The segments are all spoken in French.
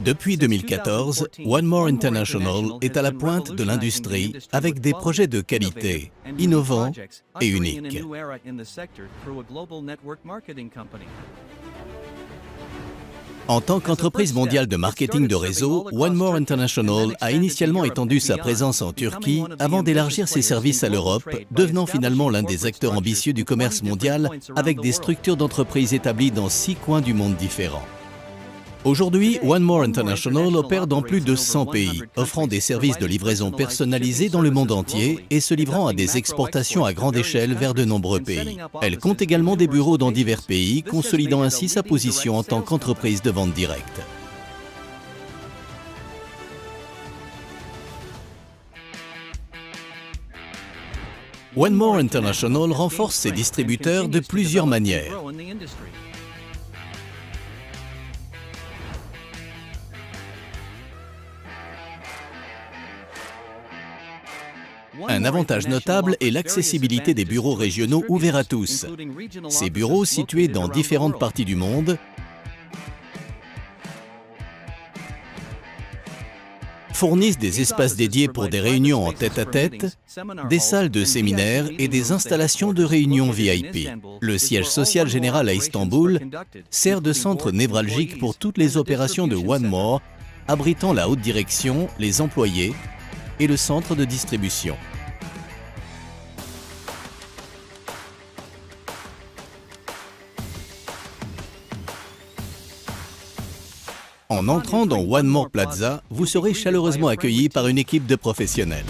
Depuis 2014, One More International est à la pointe de l'industrie avec des projets de qualité, innovants et uniques. En tant qu'entreprise mondiale de marketing de réseau, One More International a initialement étendu sa présence en Turquie avant d'élargir ses services à l'Europe, devenant finalement l'un des acteurs ambitieux du commerce mondial avec des structures d'entreprises établies dans 6 coins du monde différents. Aujourd'hui, One More International opère dans plus de 100 pays, offrant des services de livraison personnalisés dans le monde entier et se livrant à des exportations à grande échelle vers de nombreux pays. Elle compte également des bureaux dans divers pays, consolidant ainsi sa position en tant qu'entreprise de vente directe. One More International renforce ses distributeurs de plusieurs manières. Un avantage notable est l'accessibilité des bureaux régionaux ouverts à tous. Ces bureaux, situés dans différentes parties du monde, fournissent des espaces dédiés pour des réunions en tête-à-tête, des salles de séminaire et des installations de réunions VIP. Le siège social général à Istanbul sert de centre névralgique pour toutes les opérations de One More, abritant la haute direction, les employés et le centre de distribution. En entrant dans One More Plaza, vous serez chaleureusement accueilli par une équipe de professionnels.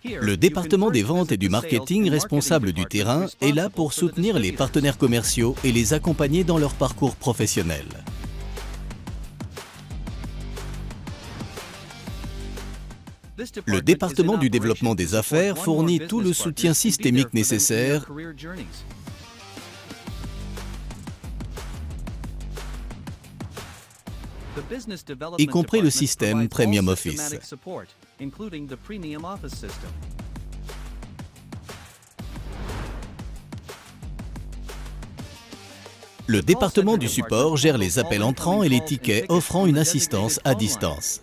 Le département des ventes et du marketing responsable du terrain est là pour soutenir les partenaires commerciaux et les accompagner dans leur parcours professionnel. Le département du développement des affaires fournit tout le soutien systémique nécessaire y compris le système Premium Office. Le département du support gère les appels entrants et les tickets, offrant une assistance à distance.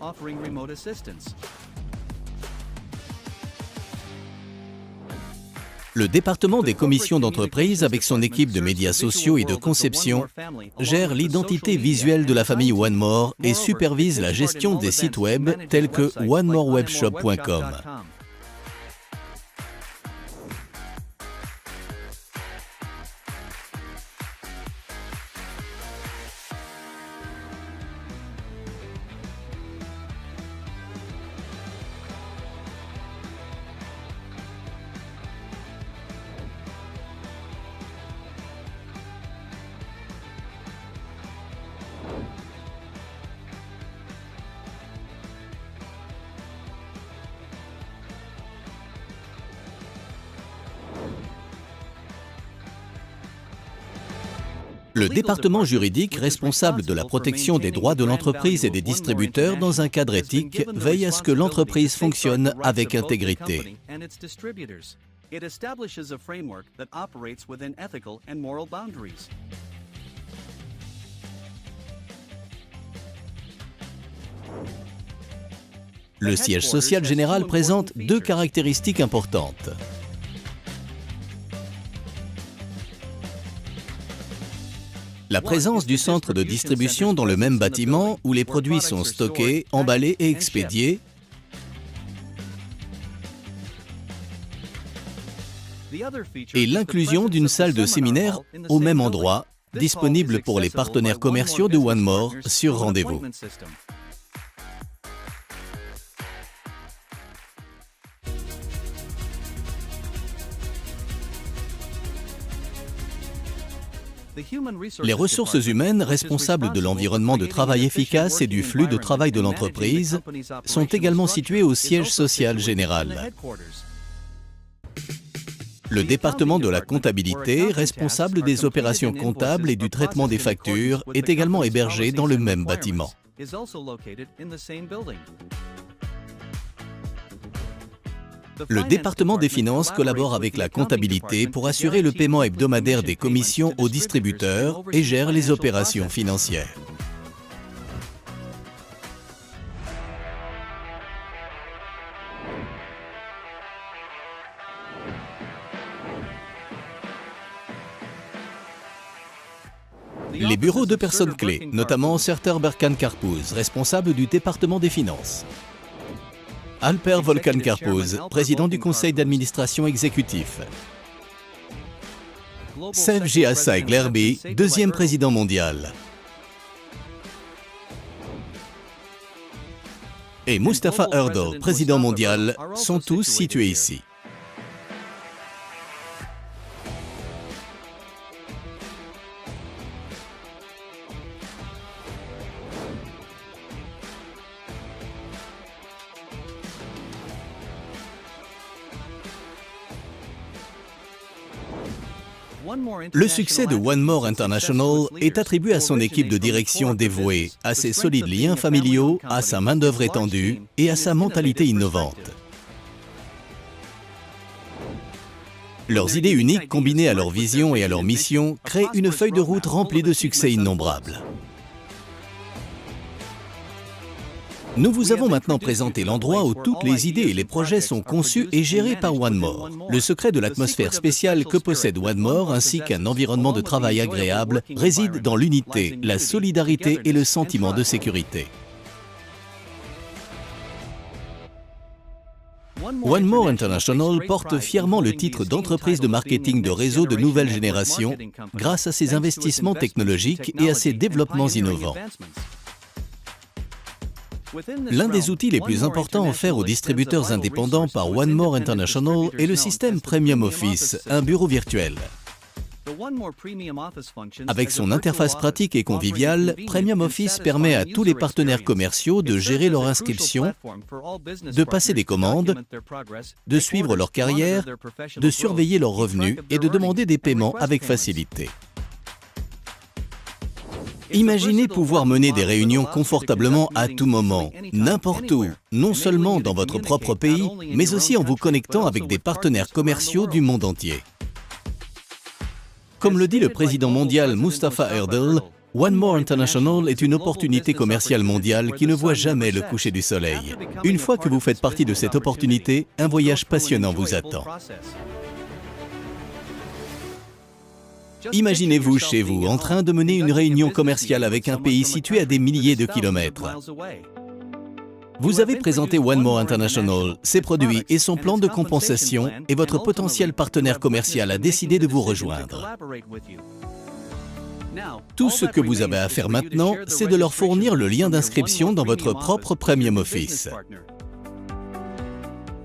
Le département des commissions d'entreprise, avec son équipe de médias sociaux et de conception, gère l'identité visuelle de la famille One More et supervise la gestion des sites web tels que onemorewebshop.com. Le département juridique, responsable de la protection des droits de l'entreprise et des distributeurs dans un cadre éthique, veille à ce que l'entreprise fonctionne avec intégrité. Le siège social général présente 2 caractéristiques importantes. La présence du centre de distribution dans le même bâtiment où les produits sont stockés, emballés et expédiés, et l'inclusion d'une salle de séminaire au même endroit, disponible pour les partenaires commerciaux de One More sur rendez-vous. Les ressources humaines responsables de l'environnement de travail efficace et du flux de travail de l'entreprise sont également situées au siège social général. Le département de la comptabilité, responsable des opérations comptables et du traitement des factures, est également hébergé dans le même bâtiment. Le département des finances collabore avec la comptabilité pour assurer le paiement hebdomadaire des commissions aux distributeurs et gère les opérations financières. Les bureaux de personnes clés, notamment Serter Berkan Karpuz, responsable du département des finances. Alper Volkan Karpuz, président du conseil d'administration exécutif. Sevgi Assay Glerbi, deuxième président mondial. Et Mustafa Erdal, président mondial, sont tous situés ici. Le succès de One More International est attribué à son équipe de direction dévouée, à ses solides liens familiaux, à sa main-d'œuvre étendue et à sa mentalité innovante. Leurs idées uniques combinées à leur vision et à leur mission créent une feuille de route remplie de succès innombrables. Nous vous avons maintenant présenté l'endroit où toutes les idées et les projets sont conçus et gérés par One More. Le secret de l'atmosphère spéciale que possède One More ainsi qu'un environnement de travail agréable réside dans l'unité, la solidarité et le sentiment de sécurité. One More International porte fièrement le titre d'entreprise de marketing de réseau de nouvelle génération grâce à ses investissements technologiques et à ses développements innovants. L'un des outils les plus importants offerts aux distributeurs indépendants par One More International est le système Premium Office, un bureau virtuel. Avec son interface pratique et conviviale, Premium Office permet à tous les partenaires commerciaux de gérer leur inscription, de passer des commandes, de suivre leur carrière, de surveiller leurs revenus et de demander des paiements avec facilité. Imaginez pouvoir mener des réunions confortablement à tout moment, n'importe où, non seulement dans votre propre pays, mais aussi en vous connectant avec des partenaires commerciaux du monde entier. Comme le dit le président mondial Mustafa Erdal, One More International est une opportunité commerciale mondiale qui ne voit jamais le coucher du soleil. Une fois que vous faites partie de cette opportunité, un voyage passionnant vous attend. Imaginez-vous chez vous en train de mener une réunion commerciale avec un pays situé à des milliers de kilomètres. Vous avez présenté One More International, ses produits et son plan de compensation et votre potentiel partenaire commercial a décidé de vous rejoindre. Tout ce que vous avez à faire maintenant, c'est de leur fournir le lien d'inscription dans votre propre Premium Office.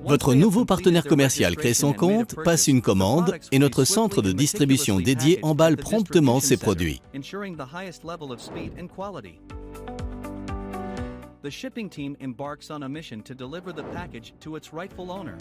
Votre nouveau partenaire commercial crée son compte, passe une commande et notre centre de distribution dédié emballe promptement ses produits. The shipping team embarks on a mission to deliver the package to its rightful owner.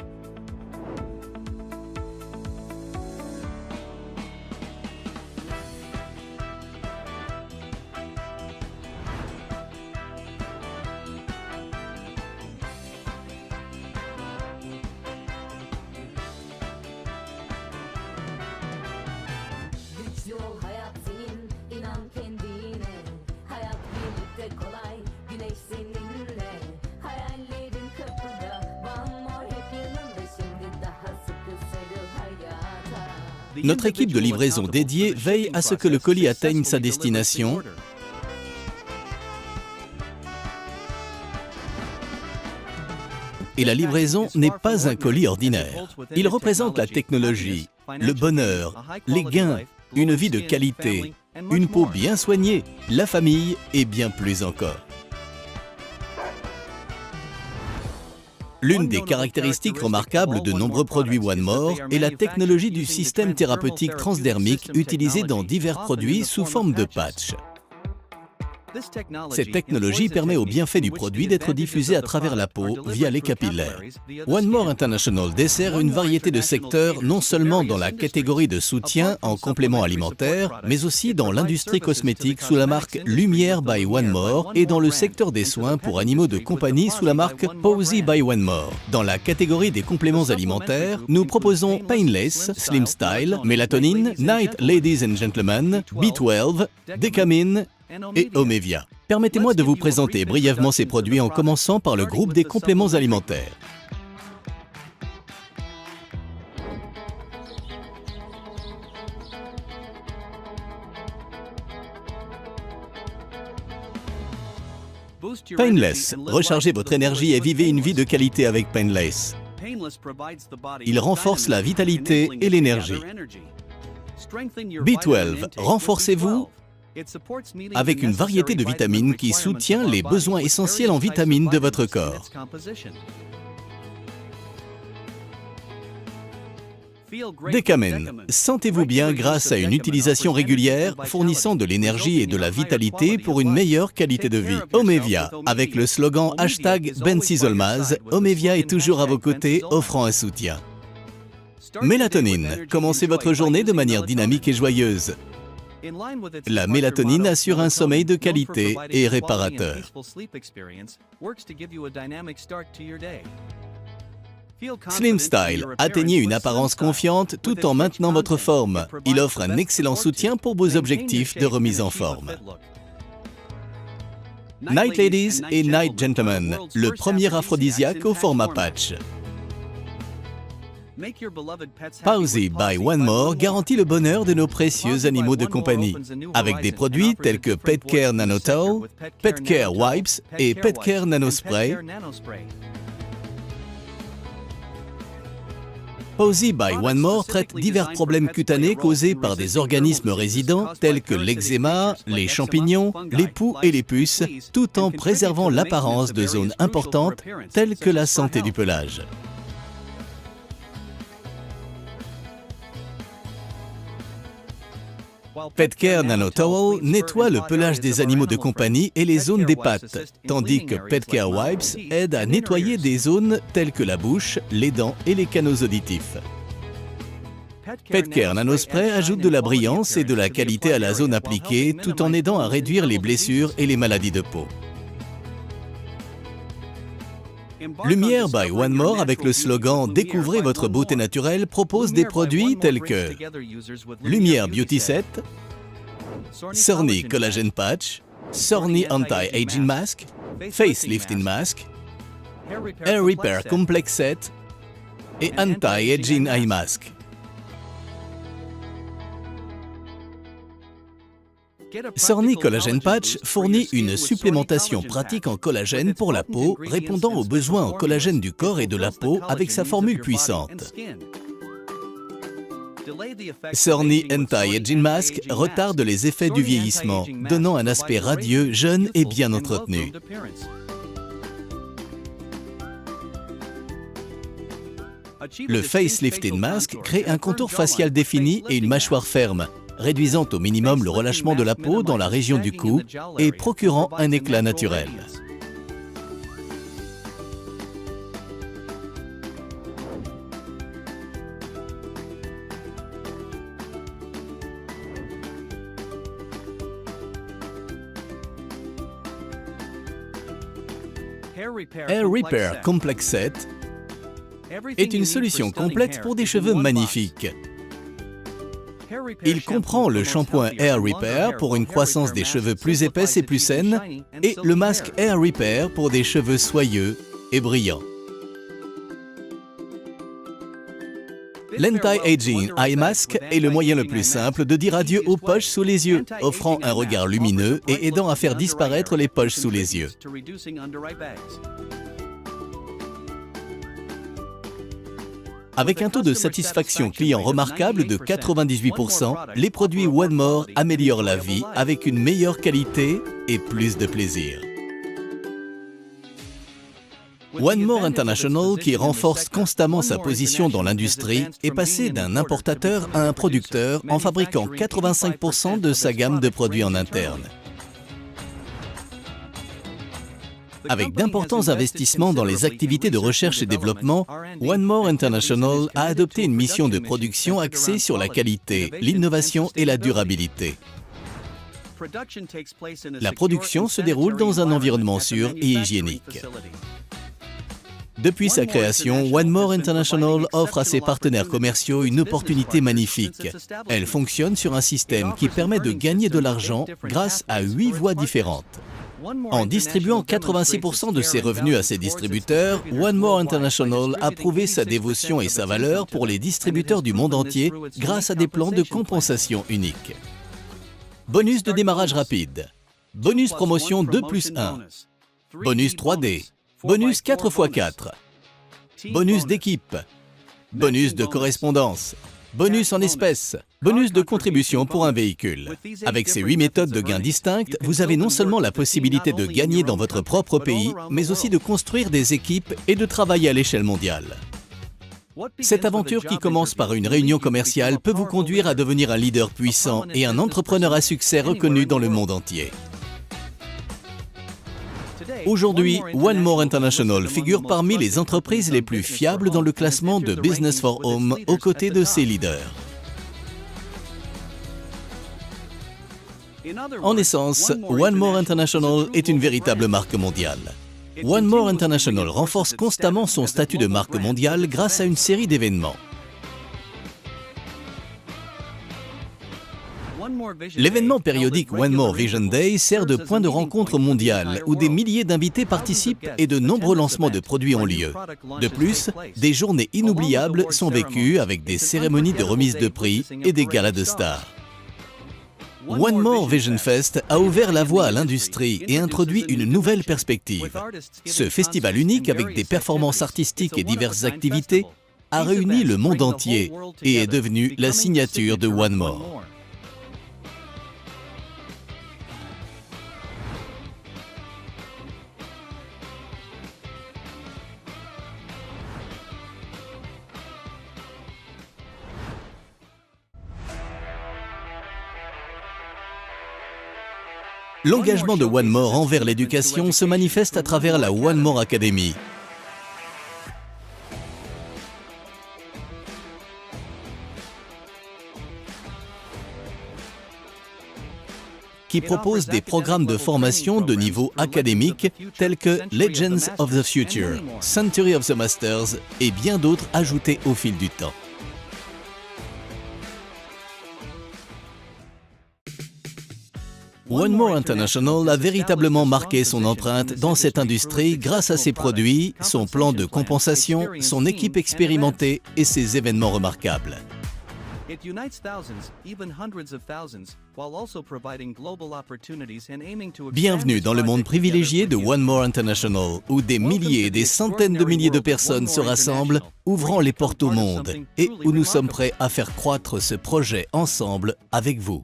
Notre équipe de livraison dédiée veille à ce que le colis atteigne sa destination et la livraison n'est pas un colis ordinaire. Il représente la technologie, le bonheur, les gains, une vie de qualité, une peau bien soignée, la famille et bien plus encore. L'une des caractéristiques remarquables de nombreux produits One More est la technologie du système thérapeutique transdermique utilisé dans divers produits sous forme de patch. Cette technologie permet aux bienfaits du produit d'être diffusés à travers la peau via les capillaires. One More International dessert une variété de secteurs, non seulement dans la catégorie de soutien en compléments alimentaires, mais aussi dans l'industrie cosmétique sous la marque Lumière by One More et dans le secteur des soins pour animaux de compagnie sous la marque Posy by One More. Dans la catégorie des compléments alimentaires, nous proposons Painless, Slim Style, Mélatonine, Night Ladies and Gentlemen, B12, Decamine et Omevia. Permettez-moi de vous présenter brièvement ces produits en commençant par le groupe des compléments alimentaires. Painless. Rechargez votre énergie et vivez une vie de qualité avec Painless. Il renforce la vitalité et l'énergie. B12. Renforcez-vous avec une variété de vitamines qui soutient les besoins essentiels en vitamines de votre corps. Decamine. Sentez-vous bien grâce à une utilisation régulière, fournissant de l'énergie et de la vitalité pour une meilleure qualité de vie. Omevia. Avec le slogan #BenSizzleMaz, Omevia est toujours à vos côtés, offrant un soutien. Mélatonine. Commencez votre journée de manière dynamique et joyeuse. La mélatonine assure un sommeil de qualité et réparateur. Slim Style. Atteignez une apparence confiante tout en maintenant votre forme. Il offre un excellent soutien pour vos objectifs de remise en forme. Night Ladies et Night Gentlemen, le premier aphrodisiaque au format patch. Posy by One More garantit le bonheur de nos précieux animaux de compagnie, avec des produits tels que PetCare NanoTowel, PetCare Wipes et PetCare NanoSpray. Posy by One More traite divers problèmes cutanés causés par des organismes résidents tels que l'eczéma, les champignons, les poux et les puces, tout en préservant l'apparence de zones importantes telles que la santé du pelage. PetCare NanoTowel nettoie le pelage des animaux de compagnie et les zones des pattes, tandis que PetCare Wipes aide à nettoyer des zones telles que la bouche, les dents et les canaux auditifs. PetCare NanoSpray ajoute de la brillance et de la qualité à la zone appliquée tout en aidant à réduire les blessures et les maladies de peau. Lumière by One More, avec le slogan « Découvrez votre beauté naturelle », propose des produits tels que Lumière Beauty Set, Sorny Collagen Patch, Sorny Anti-Aging Mask, Face Lifting Mask, Hair Repair Complex Set et Anti-Aging Eye Mask. Sorny Collagen Patch fournit une supplémentation pratique en collagène pour la peau, répondant aux besoins en collagène du corps et de la peau avec sa formule puissante. Sorny Anti-Aging Mask retarde les effets du vieillissement, donnant un aspect radieux, jeune et bien entretenu. Le Face Lifting Mask crée un contour facial défini et une mâchoire ferme, réduisant au minimum le relâchement de la peau dans la région du cou et procurant un éclat naturel. Hair Repair Complex Set est une solution complète pour des cheveux magnifiques. Il comprend le shampoing Hair Repair pour une croissance des cheveux plus épaisse et plus saine et le masque Hair Repair pour des cheveux soyeux et brillants. L'Anti-Aging Eye Mask est le moyen le plus simple de dire adieu aux poches sous les yeux, offrant un regard lumineux et aidant à faire disparaître les poches sous les yeux. Avec un taux de satisfaction client remarquable de 98%, les produits One More améliorent la vie avec une meilleure qualité et plus de plaisir. One More International, qui renforce constamment sa position dans l'industrie, est passé d'un importateur à un producteur en fabriquant 85% de sa gamme de produits en interne. Avec d'importants investissements dans les activités de recherche et développement, One More International a adopté une mission de production axée sur la qualité, l'innovation et la durabilité. La production se déroule dans un environnement sûr et hygiénique. Depuis sa création, One More International offre à ses partenaires commerciaux une opportunité magnifique. Elle fonctionne sur un système qui permet de gagner de l'argent grâce à 8 voies différentes. En distribuant 86% de ses revenus à ses distributeurs, One More International a prouvé sa dévotion et sa valeur pour les distributeurs du monde entier grâce à des plans de compensation uniques. Bonus de démarrage rapide, bonus promotion 2+1, bonus 3D, bonus 4x4, bonus d'équipe, bonus de correspondance, bonus en espèces, bonus de contribution pour un véhicule. Avec ces 8 méthodes de gains distinctes, vous avez non seulement la possibilité de gagner dans votre propre pays, mais aussi de construire des équipes et de travailler à l'échelle mondiale. Cette aventure qui commence par une réunion commerciale peut vous conduire à devenir un leader puissant et un entrepreneur à succès reconnu dans le monde entier. Aujourd'hui, One More International figure parmi les entreprises les plus fiables dans le classement de Business for Home aux côtés de ses leaders. En essence, One More International est une véritable marque mondiale. One More International renforce constamment son statut de marque mondiale grâce à une série d'événements. L'événement périodique One More Vision Day sert de point de rencontre mondial où des milliers d'invités participent et de nombreux lancements de produits ont lieu. De plus, des journées inoubliables sont vécues avec des cérémonies de remise de prix et des galas de stars. One More Vision Fest a ouvert la voie à l'industrie et introduit une nouvelle perspective. Ce festival unique avec des performances artistiques et diverses activités a réuni le monde entier et est devenu la signature de One More. L'engagement de One More envers l'éducation se manifeste à travers la One More Academy. Qui propose des programmes de formation de niveau académique tels que Legends of the Future, Century of the Masters et bien d'autres ajoutés au fil du temps. One More International a véritablement marqué son empreinte dans cette industrie grâce à ses produits, son plan de compensation, son équipe expérimentée et ses événements remarquables. Bienvenue dans le monde privilégié de One More International, où des milliers et des centaines de milliers de personnes se rassemblent, ouvrant les portes au monde, et où nous sommes prêts à faire croître ce projet ensemble avec vous.